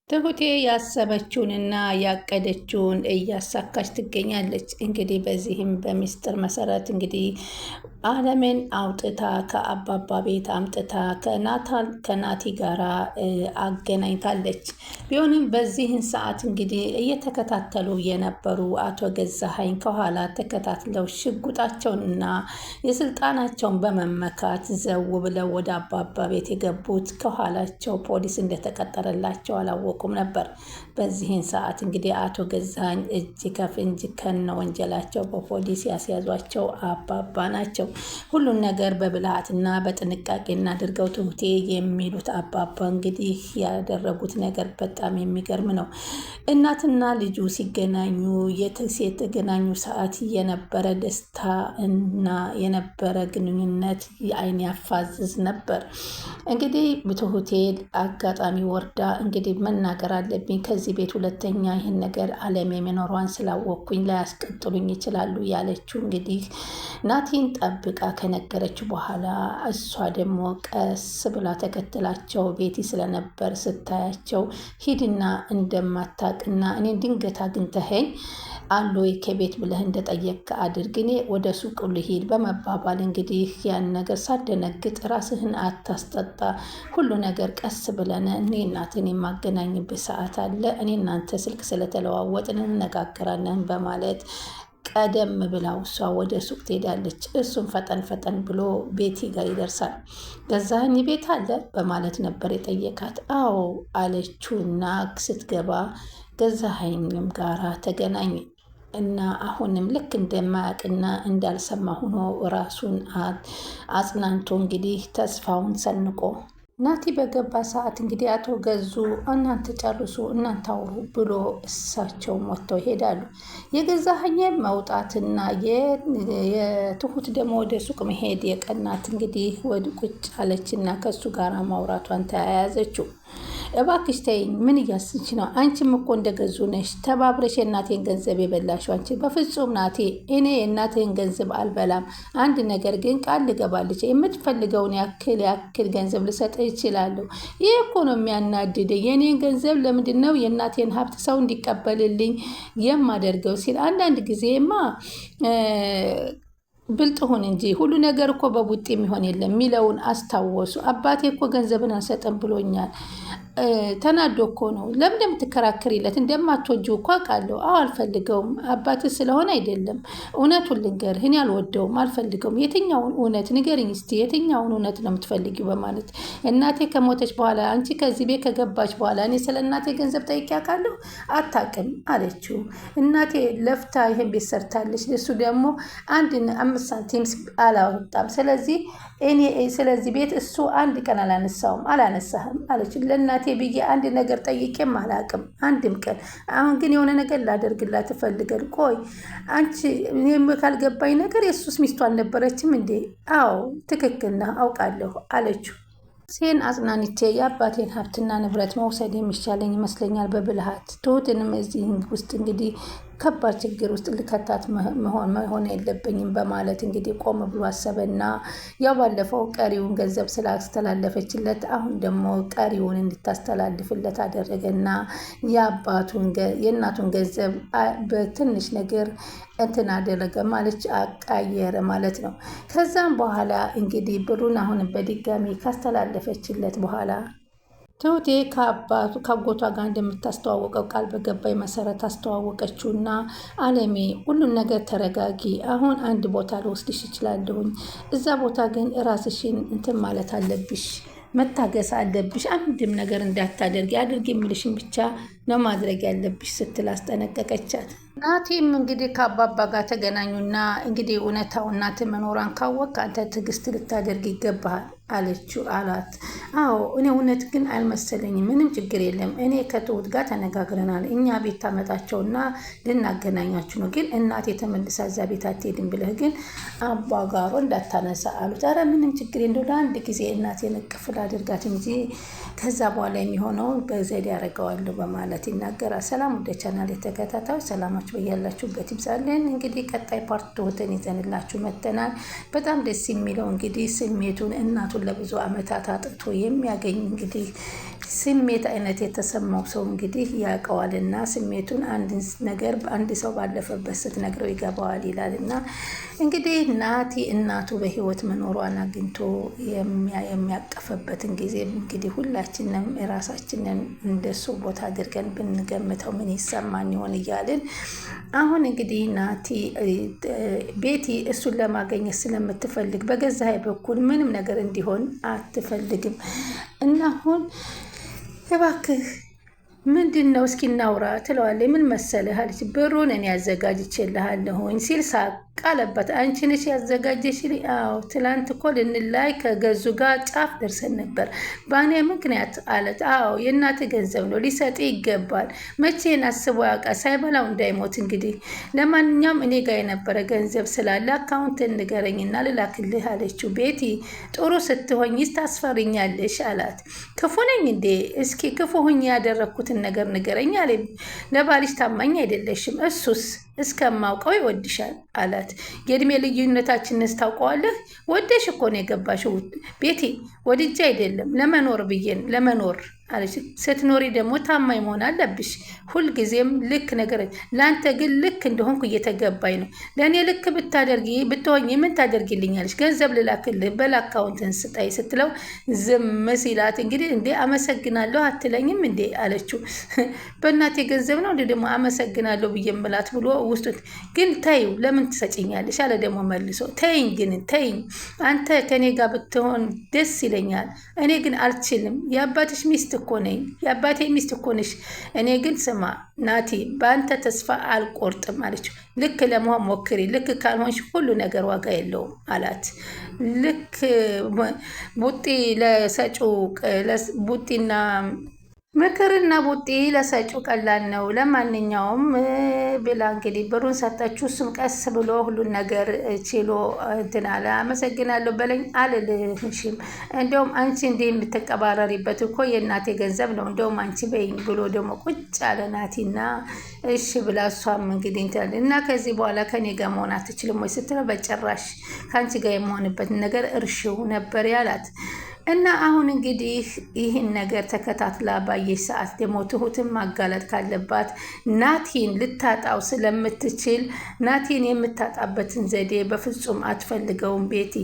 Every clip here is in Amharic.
ትሁቴ ያሰበችውንና ያቀደችውን እያሳካች ትገኛለች። እንግዲህ በዚህም በሚስጥር መሰረት እንግዲህ አለምን አውጥታ ከአባባ ቤት አምጥታ ከናቲ ጋራ አገናኝታለች። ቢሆንም በዚህን ሰዓት እንግዲህ እየተከታተሉ የነበሩ አቶ ገዛሀኝ ከኋላ ተከታትለው ሽጉጣቸውንና የስልጣናቸውን በመመካት ዘው ብለው ወደ አባባ ቤት የገቡት ከኋላቸው ፖሊስ እንደተቀጠረላቸው አላወቁም ነበር። በዚህን ሰዓት እንግዲህ አቶ ገዛሀኝ እጅ ከፍንጅ ከነ ወንጀላቸው በፖሊስ ያስያዟቸው አባባ ናቸው። ሁሉን ነገር በብልሃትና በጥንቃቄ እናድርገው ትሁቴ የሚሉት አባባ እንግዲህ ያደረጉት ነገር በጣም የሚገርም ነው። እናትና ልጁ ሲገናኙ የተገናኙ ሰዓት የነበረ ደስታ እና የነበረ ግንኙነት የአይን ያፋዝዝ ነበር። እንግዲህ ትሁቴ አጋጣሚ ወርዳ እንግዲህ መናገር አለብኝ ከዚህ ቤት ሁለተኛ ይህን ነገር አለም የመኖሯን ስላወቅኩኝ ላያስቀጥሉኝ ይችላሉ ያለችው እንግዲህ ናቲን ጠብቃ ከነገረች በኋላ እሷ ደግሞ ቀስ ብላ ተከትላቸው ቤቲ ስለነበር ስታያቸው ሂድና እንደማታቅና እኔ ድንገት አግኝተኸኝ አሉ ከቤት ብለህ እንደጠየቅ አድርግ፣ እኔ ወደ ሱቅ ልሂድ በመባባል እንግዲህ ያን ነገር ሳደነግጥ ራስህን አታስጠጣ፣ ሁሉ ነገር ቀስ ብለን እኔ እናትን የማገናኝበት ሰዓት አለ፣ እኔ እናንተ ስልክ ስለተለዋወጥን እንነጋገራለን በማለት ቀደም ብላው እሷ ወደ ሱቅ ትሄዳለች። እሱም ፈጠን ፈጠን ብሎ ቤቲ ጋር ይደርሳል። ገዛኸኝ ቤት አለ በማለት ነበር የጠየቃት። አዎ አለችውና ስትገባ ገዛኸኝም ጋራ ተገናኘ እና አሁንም ልክ እንደማያውቅና እንዳልሰማ ሆኖ ራሱን አጽናንቶ እንግዲህ ተስፋውን ሰንቆ ናቲ በገባ ሰዓት እንግዲህ አቶ ገዙ እናንተ ጨርሱ እናንተ አውሩ ብሎ እሳቸውም ወጥተው ይሄዳሉ። የገዛኸኝ መውጣትና የትሁት ደግሞ ወደ ሱቅ መሄድ የቀናት እንግዲህ ወደ ቁጭ አለችና ከሱ ጋር ማውራቷን ተያያዘችው። እባክሽ ተይኝ፣ ምን እያስች ነው? አንቺም እኮ እንደገዙ ነሽ፣ ተባብረሽ የእናቴን ገንዘብ የበላሽው አንቺ። በፍጹም ናቴ፣ እኔ የእናቴን ገንዘብ አልበላም። አንድ ነገር ግን ቃል ልገባልሽ፣ የምትፈልገውን ያክል ገንዘብ ልሰጥ ይችላለሁ። ይህ እኮ ነው የሚያናድደኝ። የእኔን ገንዘብ ለምንድን ነው የእናቴን ሀብት ሰው እንዲቀበልልኝ የማደርገው ሲል አንዳንድ ጊዜማ ብልጥ ሁን እንጂ ሁሉ ነገር እኮ በቡጥ የሚሆን የለም የሚለውን አስታወሱ። አባቴ እኮ ገንዘብን አንሰጥም ብሎኛል። ተናዶ እኮ ነው። ለምን እንደምትከራከሪለት? እንደማትወጂው እኮ አውቃለሁ። አዎ አልፈልገውም። አባትህ ስለሆነ አይደለም። እውነቱን ልንገርህ፣ እኔ አልወደውም፣ አልፈልገውም። የትኛውን እውነት ንገርኝ እስቲ፣ የትኛውን እውነት ነው የምትፈልጊው? በማለት እናቴ ከሞተች በኋላ አንቺ ከዚህ ቤት ከገባች በኋላ እኔ ስለ እናቴ ገንዘብ ጠይቄ አውቃለሁ? አታውቅም አለችው። እናቴ ለፍታ ይሄን ቤት ሰርታለች። እሱ ደግሞ 5 ሳንቲም አላወጣም። ስለዚህ ቤት እሱ አንድ ቀን አላነሳህም አለች። ለእናቴ ብዬ አንድ ነገር ጠይቄም አላውቅም አንድም ቀን። አሁን ግን የሆነ ነገር ላደርግላት እፈልጋል። ቆይ አንቺ እኔም ካልገባኝ ነገር የሱስ ሚስቱ አልነበረችም እንዴ? አዎ ትክክል ነህ አውቃለሁ አለችው። ሴን አጽናንቼ የአባቴን ሀብትና ንብረት መውሰድ የሚሻለኝ ይመስለኛል በብልሃት። ትሁትንም እዚህ ውስጥ እንግዲህ ከባድ ችግር ውስጥ ልከታት መሆን የለብኝም በማለት እንግዲህ ቆም ብሎ አሰበና ያው ባለፈው ቀሪውን ገንዘብ ስላስተላለፈችለት አሁን ደግሞ ቀሪውን እንድታስተላልፍለት አደረገና የእናቱን ገንዘብ በትንሽ ነገር እንትን አደረገ ማለት አቃየረ ማለት ነው። ከዛም በኋላ እንግዲህ ብሩን አሁን በድጋሚ ካስተላለፈችለት በኋላ ትሁቴ ከአጎቷ ጋር እንደምታስተዋወቀው ቃል በገባይ መሰረት አስተዋወቀችውና አለሜ ሁሉን ነገር ተረጋጊ፣ አሁን አንድ ቦታ ልወስድሽ እችላለሁኝ። እዛ ቦታ ግን ራስሽን እንትን ማለት አለብሽ፣ መታገስ አለብሽ። አንድም ነገር እንዳታደርጊ፣ አድርጊ የምልሽን ብቻ ነው ማድረግ ያለብሽ ስትል አስጠነቀቀቻት። ናቲም እንግዲህ ከአባባ ጋር ተገናኙና እንግዲህ እውነታው እናት መኖሯን ካወቅ አንተ ትዕግስት ልታደርግ ይገባሃል አላት። አዎ እኔ እውነት ግን አልመሰለኝም። ምንም ችግር የለም፣ እኔ ከትሁት ጋር ተነጋግረናል። እኛ ቤት ታመጣቸውና ልናገናኛችሁ ነው። ግን እናቴ ተመልሳ እዛ ቤት አትሄድም ብለህ ግን አባጋሮ እንዳታነሳ አሉት። ኧረ ምንም ችግር እንደው ለአንድ ጊዜ እናቴን እቅፍ ላድርጋት እንጂ ከዛ በኋላ የሚሆነውን በዘዴ ያደርገዋለሁ በማለት ይናገራል። ሰላም ወደ ቻናል የተከታታዮች ሰላማችሁ በያላችሁበት ይብዛልን። እንግዲህ ቀጣይ ፓርት ትሁትን ይዘንላችሁ መጥተናል። በጣም ደስ የሚለው እንግዲህ ስሜቱን እናቱን ለብዙ ዓመታት አጥቶ የሚያገኝ እንግዲህ ስሜት አይነት የተሰማው ሰው እንግዲህ ያውቀዋልና ስሜቱን አንድ ሰው ባለፈበት ስትነግረው ይገባዋል ይላልና እንግዲህ ናቲ እናቱ በህይወት መኖሯን አግኝቶ የሚያቀፈበትን ጊዜ እንግዲህ ሁላችንም የራሳችንን እንደሱ ቦታ አድርገን ብንገምተው ምን ይሰማን ይሆን እያልን አሁን እንግዲህ ናቲ ቤቲ እሱን ለማገኘት ስለምትፈልግ በገዛ በኩል ምንም ነገር እንዲሆን አትፈልግም እና አሁን እባክህ ምንድን ነው እስኪ እናውራ ትለዋለች። ምን መሰለህ አለች። ብሩን እኔ ያዘጋጅቼልሃለሁኝ ሲል ሳቃለበት። አንቺ ነሽ ያዘጋጀሽልኝ? አዎ ትላንት እኮ ልንላይ ከገዙ ጋር ጫፍ ደርሰን ነበር በእኔ ምክንያት አለት። አዎ የእናት ገንዘብ ነው ሊሰጥ ይገባል። መቼን አስቦ ያውቃል ሳይበላው እንዳይሞት። እንግዲህ ለማንኛውም እኔ ጋር የነበረ ገንዘብ ስላለ አካውንት ንገረኝና ልላክልህ አለችው። ቤቲ ጥሩ ስትሆኝ ታስፈሪኛለሽ አላት። ክፉ ነኝ እንዴ? እስኪ ክፉ ሁኝ ያደረግኩትን ነገር ንገረኝ አለ። ለባልሽ ታማኝ አይደለሽም፣ እሱስ እስከማውቀው ይወድሻል አላት። የእድሜ ልዩነታችንስ ታውቀዋለህ? ወደሽ እኮ ነው የገባሽው ቤቲ፣ ወድጄ አይደለም ለመኖር ብዬን ለመኖር አለች። ስትኖሪ ደግሞ ታማኝ መሆን አለብሽ። ሁልጊዜም ልክ ነገር ለአንተ ግን ልክ እንደሆንኩ እየተገባኝ ነው። ለእኔ ልክ ብታደርጊ ብትሆኝ ምን ታደርጊልኛለች? ገንዘብ ልላክልህ በል አካውንትን ስጠይ ስትለው ዝም ሲላት እንግዲህ እንዴ አመሰግናለሁ አትለኝም እንዴ አለችው። በእናቴ ገንዘብ ነው እንዴ ደግሞ አመሰግናለሁ ብዬ ምላት ብሎ ውስጡ ግን ተይው ለምን ትሰጭኛለሽ አለ። ደግሞ መልሶ ተይኝ ግን ተይኝ፣ አንተ ከኔ ጋር ብትሆን ደስ ይለኛል። እኔ ግን አልችልም። የአባትሽ ሚስት እኮ ነኝ፣ የአባቴ ሚስት እኮ ነሽ። እኔ ግን ስማ ናቲ በአንተ ተስፋ አልቆርጥም አለችው። ልክ ለመሆን ሞክሪ፣ ልክ ካልሆንሽ ሁሉ ነገር ዋጋ የለውም አላት። ልክ ቡጢ ለሰጩ ቡጢና ምክርና ቡጢ ለሰጩ ቀላል ነው። ለማንኛውም ብላ እንግዲህ ብሩን ሰጠችው። እሱም ቀስ ብሎ ሁሉን ነገር ችሎ እንትን አለ። አመሰግናለሁ በለኝ አልልሽም፣ እንደውም አንቺ እንዲህ የምትቀባረሪበት እኮ የእናቴ ገንዘብ ነው፣ እንደውም አንቺ በይኝ ብሎ ደግሞ ቁጭ አለ ናቲና እሺ ብላ እሷም እንግዲህ እንትን እና ከዚህ በኋላ ከኔ ጋር መሆን አትችልም ወይ ስትለው በጭራሽ ከአንቺ ጋር የመሆንበትን ነገር እርሽው ነበር ያላት። እና አሁን እንግዲህ ይህን ነገር ተከታትላ ባየች ሰዓት ደግሞ ትሁትን ማጋለጥ ካለባት ናቲን ልታጣው ስለምትችል ናቲን የምታጣበትን ዘዴ በፍጹም አትፈልገውም ቤቲ።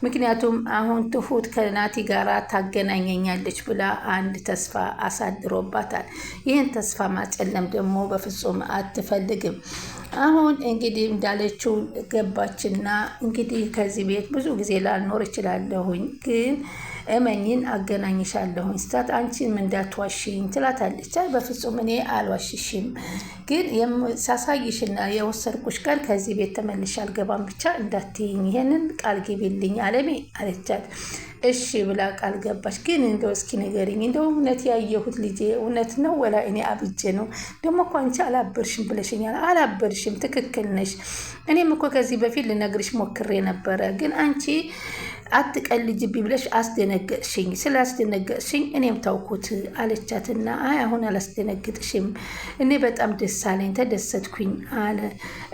ምክንያቱም አሁን ትሁት ከናቲ ጋር ታገናኘኛለች ብላ አንድ ተስፋ አሳድሮባታል። ይህን ተስፋ ማጨለም ደግሞ በፍጹም አትፈልግም። አሁን እንግዲህ እንዳለችው ገባችና እንግዲህ ከዚህ ቤት ብዙ ጊዜ ላልኖር እችላለሁኝ ግን እመኝን አገናኝሻለሁኝ ስታት አንቺን እንዳትዋሽኝ ትላታለች። በፍጹም እኔ አልዋሽሽም፣ ግን ሳሳይሽና የወሰድኩሽ ቀን ከዚህ ቤት ተመልሼ አልገባም፣ ብቻ እንዳትይኝ ይሄንን ቃል ግቢልኝ አለሜ አለቻት። እሺ ብላ ቃል ገባች። ግን እንደው እስኪ ንገሪኝ፣ እንደው እውነት ያየሁት ልጄ እውነት ነው ወላ እኔ አብጄ ነው? ደግሞ እኮ አንቺ አላበርሽም ብለሽኛል። አላበርሽም፣ ትክክል ነሽ። እኔም እኮ ከዚህ በፊት ልነግርሽ ሞክሬ ነበረ፣ ግን አንቺ አትቀልጅብኝ ብለሽ አስደነገጥሽኝ። ስላስደነገጥሽኝ እኔም ታውኩት አለቻትና አይ አሁን አላስደነግጥሽም፣ እኔ በጣም ደስ አለኝ ተደሰትኩኝ አለ።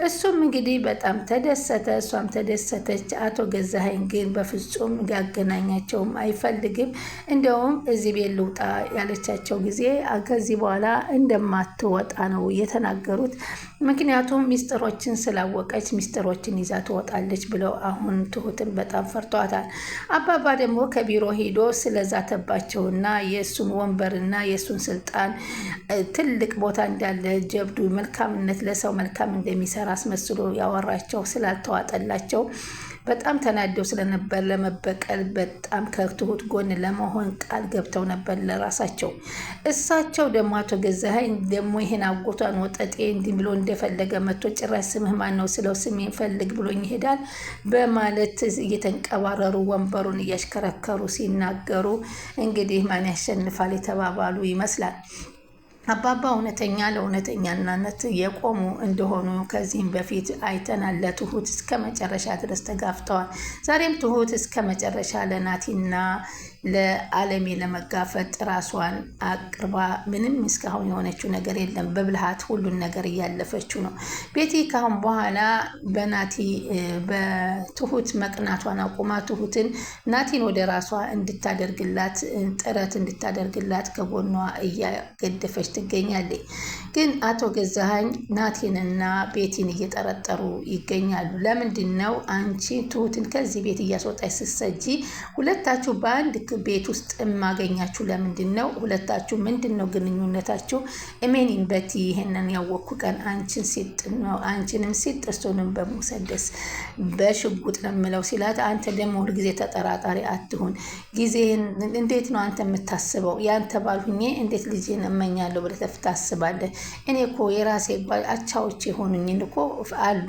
እሱም እንግዲህ በጣም ተደሰተ፣ እሷም ተደሰተች። አቶ ገዛኸኝ ግን በፍጹም ያገናኛቸውም አይፈልግም። እንደውም እዚህ ቤት ልውጣ ያለቻቸው ጊዜ ከዚህ በኋላ እንደማትወጣ ነው የተናገሩት። ምክንያቱም ሚስጥሮችን ስላወቀች ሚስጥሮችን ይዛ ትወጣለች ብለው አሁን ትሁትን በጣም ፈርቷታል። አባባ ደግሞ ከቢሮ ሄዶ ስለዛተባቸውና የእሱን ወንበርና የእሱን ስልጣን ትልቅ ቦታ እንዳለ ጀብዱ መልካምነት ለሰው መልካም እንደሚሰራ አስመስሎ ያወራቸው ስላልተዋጠላቸው በጣም ተናደው ስለነበር ለመበቀል በጣም ከትሁት ጎን ለመሆን ቃል ገብተው ነበር ለራሳቸው። እሳቸው ደግሞ አቶ ገዛኸኝ ደግሞ ይሄን አጎቷን ወጠጤ እንዲህ ብሎ እንደፈለገ መጥቶ ጭራሽ ስምህ ማን ነው ስለው ስሜን ፈልግ ብሎኝ ይሄዳል በማለት እየተንቀባረሩ ወንበሩን እያሽከረከሩ ሲናገሩ እንግዲህ ማን ያሸንፋል የተባባሉ ይመስላል። አባባ እውነተኛ ለእውነተኛነት የቆሙ እንደሆኑ ከዚህም በፊት አይተናል። ለትሁት እስከ መጨረሻ ድረስ ተጋፍተዋል። ዛሬም ትሁት እስከ መጨረሻ ለናቲና ለአለሜ ለመጋፈጥ ራሷን አቅርባ ምንም እስካሁን የሆነችው ነገር የለም። በብልሃት ሁሉን ነገር እያለፈችው ነው። ቤቲ ካሁን በኋላ በናቲ በትሁት መቅናቷን አቁማ ትሁትን ናቲን ወደ ራሷ እንድታደርግላት ጥረት እንድታደርግላት ከጎኗ እያገደፈች ትገኛለች። ግን አቶ ገዛኸኝ ናቲንና ቤቲን እየጠረጠሩ ይገኛሉ። ለምንድን ነው አንቺ ትሁትን ከዚህ ቤት እያስወጣች ስትሰጂ ሁለታችሁ በአንድ ቤት ውስጥ የማገኛችሁ? ለምንድን ነው ሁለታችሁ? ምንድን ነው ግንኙነታችሁ? እሜኒን በቲ ይሄንን ያወቅኩ ቀን አንቺን ሲጥ ነው አንቺንም ሲጥ እሱንም በሙሰደስ በሽጉጥ ነው የምለው ሲላት፣ አንተ ደግሞ ሁልጊዜ ተጠራጣሪ አትሁን። ጊዜህን እንዴት ነው አንተ የምታስበው? ያንተ ባልሁኜ እንዴት ልጅህን እመኛለሁ ብለህ ታስባለህ? እኔ እኮ የራሴ አቻዎች የሆኑኝን እኮ አሉ።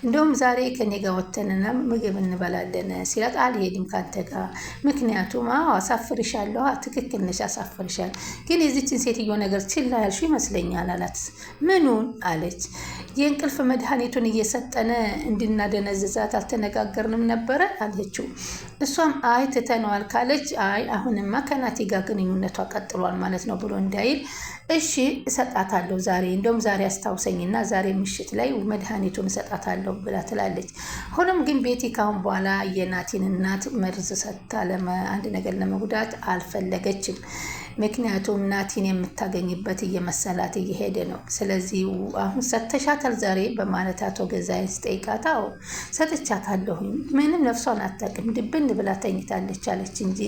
እንደውም ዛሬ ከኔ ጋር ወተንና ምግብ እንበላለን ሲላት፣ አልሄድም ካንተ ጋር ምክንያቱም አሳፍርሻለሁ። ትክክል ነሽ፣ አሳፍርሻል። ግን የዚችን ሴትዮ ነገር ችላ ያልሽው ይመስለኛል አላት። ምኑን አለች። የእንቅልፍ መድኃኒቱን እየሰጠነ እንድናደነዝዛት አልተነጋገርንም ነበረ አለችው። እሷም አይ ትተነዋል ካለች፣ አይ አሁንማ ከናቲ ጋር ግንኙነቷ ቀጥሏል ማለት ነው ብሎ እንዳይል፣ እሺ እሰጣታለሁ ዛሬ እንደውም ዛሬ አስታውሰኝና ዛሬ ምሽት ላይ መድኃኒቱን እሰጣታለሁ ብላ ትላለች። ሆኖም ግን ቤቲ ካሁን በኋላ የናቲን እናት መርዝ ሰጥታ አንድ ነገር ለመጉዳት አልፈለገችም። ምክንያቱም ናቲን የምታገኝበት እየመሰላት እየሄደ ነው። ስለዚህ አሁን ሰጥተሻታል ዛሬ በማለት አቶ ገዛኸኝ ስጠይቃት፣ አዎ ሰጥቻታለሁኝ፣ ምንም ነፍሷን አታውቅም፣ ድብን ብላ ተኝታለች አለች እንጂ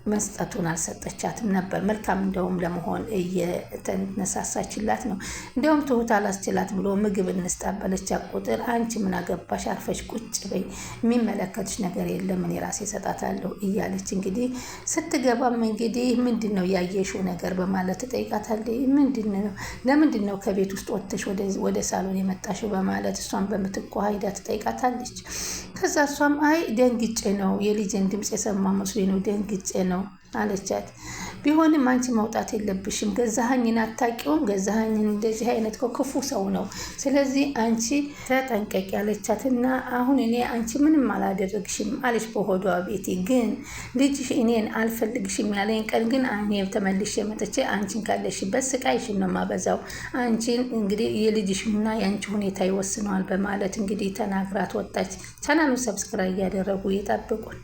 መስጠቱን አልሰጠቻትም ነበር። መልካም እንደውም ለመሆን እየተነሳሳችላት ነው። እንደውም ትሁት አላስችላት ብሎ ምግብ እንስጣበለቻ ቁጥር አንቺ ምን አገባሽ አርፈሽ ቁጭ በይ፣ የሚመለከትሽ ነገር የለም እኔ ራሴ እሰጣታለሁ እያለች እንግዲህ ስትገባም እንግዲህ ምንድን ነው ያየሽው ነገር በማለት ትጠይቃታለች። ለምንድን ነው ከቤት ውስጥ ወጥተሽ ወደ ሳሎን የመጣሽው በማለት እሷን በምትኳ ሂዳ ትጠይቃታለች። ከዛ እሷም አይ ደንግጬ ነው የልጄን ድምፅ የሰማ መስሎኝ ነው ደንግጬ ነው አለቻት። ቢሆንም አንቺ መውጣት የለብሽም፣ ገዛኸኝን አታውቂውም፣ ገዛኸኝን እንደዚህ አይነት ክፉ ሰው ነው፣ ስለዚህ አንቺ ተጠንቀቂ አለቻትና አሁን እኔ አንቺ ምንም አላደረግሽም አለች በሆዷ ቤቲ። ግን ልጅሽ እኔን አልፈልግሽም ያለኝ ቀን ግን እኔ ተመልሼ መጥቼ አንቺን ካለሽበት ስቃይሽን ነው ማበዛው፣ አንቺን እንግዲህ የልጅሽና የአንቺ ሁኔታ ይወስነዋል በማለት እንግዲህ ተናግራት ወጣች። ቻናሉን ሰብስክራይብ እያደረጉ ይጠብቁን።